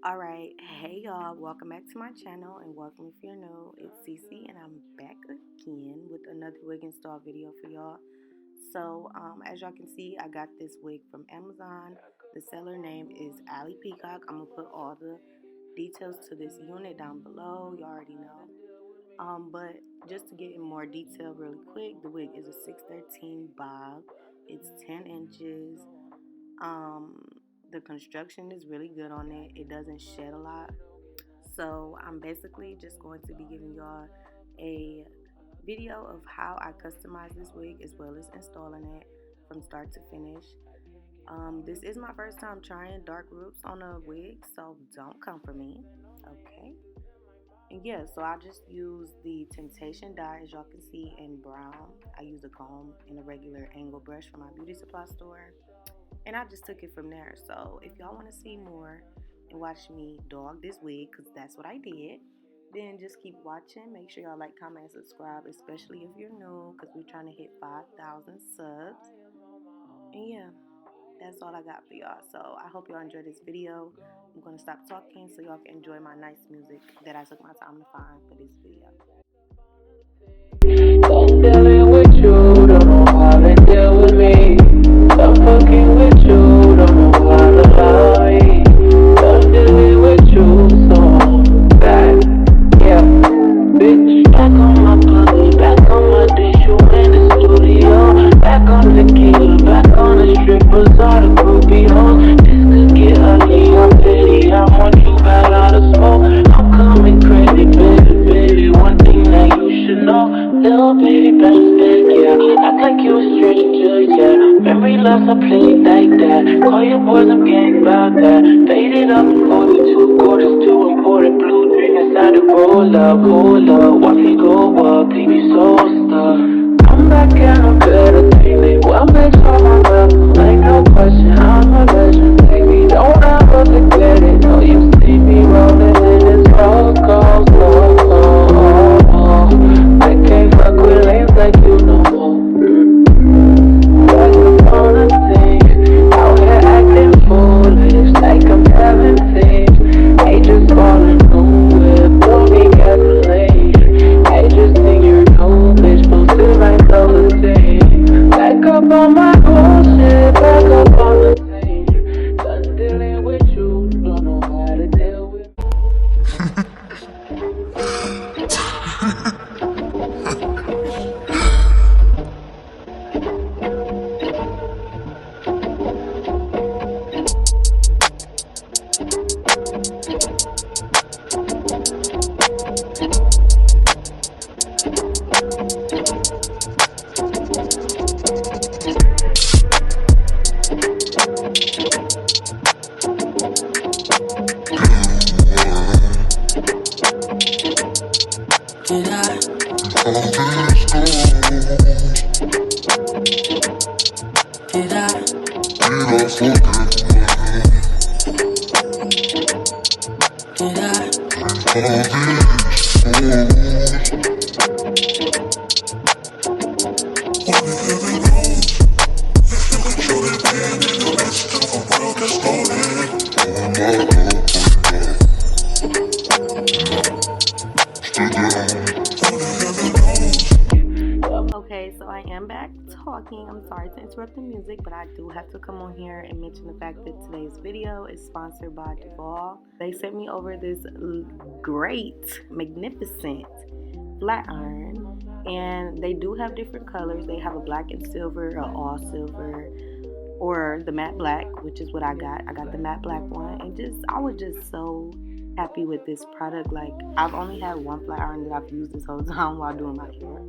Alright, hey y'all, welcome back to my channel and welcome if you're new. It's Cece and I'm back again with another wig install video for y'all. So, as y'all can see, I got this wig from Amazon. The seller name is Ali Peacock. I'm gonna put all the details to this unit down below. You already know. But just to get in more detail really quick, the wig is a 613 bob. It's 10 inches. Um, the construction is really good on it. It doesn't shed a lot. So I'm basically just going to be giving y'all a video of how I customize this wig as well as installing it from start to finish. This is my first time trying dark roots on a wig, so don't come for me. Okay. And yeah, so I just use the Temptation dye as y'all can see in brown. I use a comb and a regular angle brush from my beauty supply store. And I just took it from there. So if y'all want to see more and watch me dog this wig, because that's what I did, then just keep watching. Make sure y'all like, comment, and subscribe, especially if you're new, because we're trying to hit 5,000 subs. And yeah, that's all I got for y'all. So I hope y'all enjoyed this video. I'm going to stop talking so y'all can enjoy my nice music that I took my time to find for this video. I'm dealing with you, don't know how to deal with me. I'm fucking with you, don't know how to love me. I'm dealing with you, so I'm back, yeah. Bitch, back on my pussy, back on my tissue in the studio. Back on tequila, back on the strippers, all the groupie hoes. This could get ugly, I'm petty, I want you bad out of smoke. I'm coming crazy, baby, baby, one thing that you should know. Little baby, best fit, yeah. Act like you a stranger, yeah. Memory loss, I play it like that. Call your boys, I'm getting about that. Fade it up, go to 2 quarters, 2 important blue drink inside the roll up, hold up. Watch me go up, leave you so stuck. I'm back and I'm better, daily. Well, bitch, on my level, like no question, I'm a legend, baby. Don't ever forget it. No, you see me rolling in this road, go slow. I can't fuck with lanes like you no more. Back up on the scene, out here acting foolish, like I'm 17. Ain't just falling nowhere, blow me gasoline. I just think you're a cool bitch, posted like those. Back up on my bullshit, back up on the scene. Done dealing with you, don't know how to deal with. Did I? Did I? Did Okay, so I am back talking. I'm sorry to interrupt the music, but I do have to come on here and mention the fact that today's video is sponsored by Duvolle. They sent me over this great, magnificent flat iron, and they do have different colors. They have a black and silver, a all silver, or the matte black, which is what I got. I got the matte black one, and I was just so happy with this product. Like, I've only had one flat iron that I've used this whole time while doing my hair.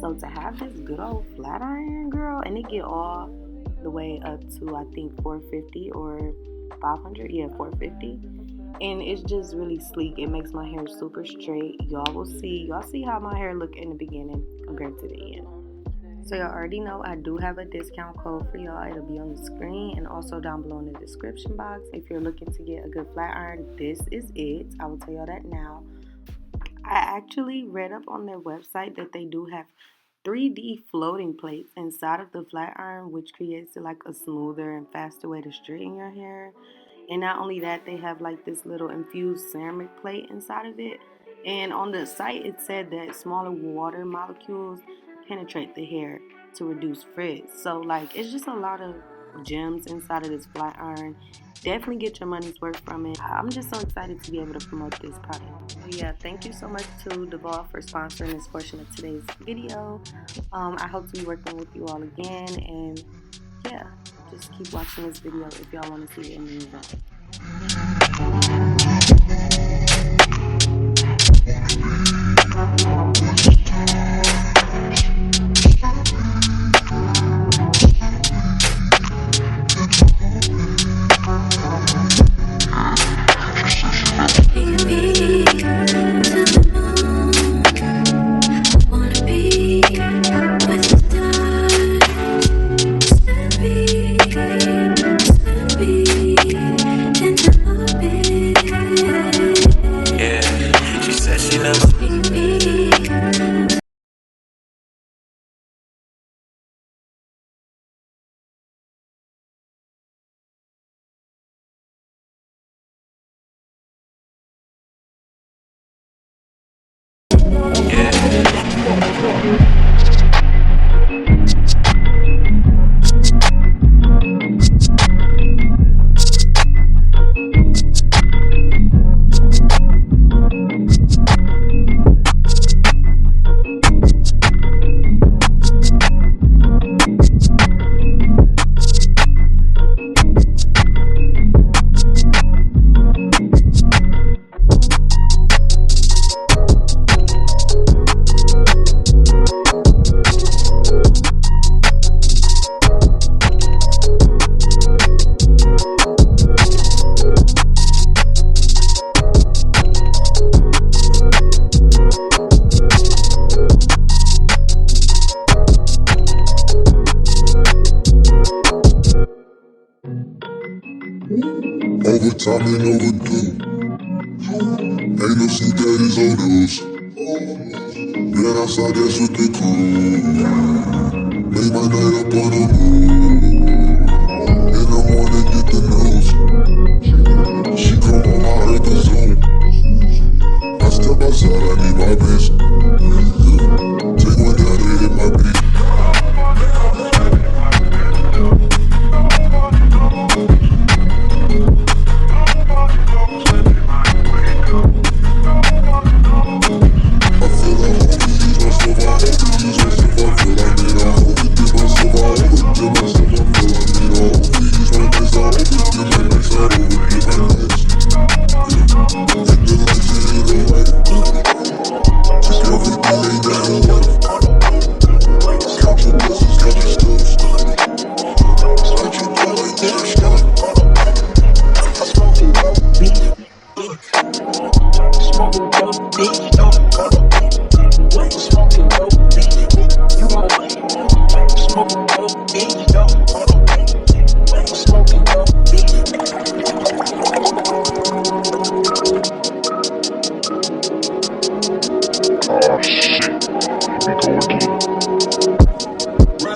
So to have this good old flat iron, girl, and it get all the way up to I think 450 or 500, yeah, 450, and it's just really sleek. It makes my hair super straight. Y'all see how my hair look in the beginning compared to the end. So y'all already know I do have a discount code for y'all. It'll be on the screen and also down below in the description box. If you're looking to get a good flat iron, this is it. I will tell y'all that now. I actually read up on their website that they do have 3D floating plates inside of the flat iron, which creates like a smoother and faster way to straighten your hair. And not only that, they have like this little infused ceramic plate inside of it. And on the site, it said that smaller water molecules penetrate the hair to reduce frizz. So like, it's just a lot of gems inside of this flat iron. Definitely get your money's worth from it. I'm just so excited to be able to promote this product. So yeah, thank you so much to Duvolle for sponsoring this portion of today's video. I hope to be working with you all again, and yeah, just keep watching this video if y'all want to see the end result. Overtime and overdue. Ain't no sleep that is overdose. Been outside, that's with the crew. Made my night up on the move. In the morning, get the news. She come on my earth and Zoom. I step outside, I need my bitch. Take one down and hit my beat.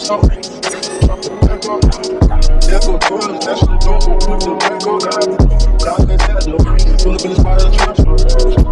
Oh shit, here we go again. Never trust, that's the door, put the back on the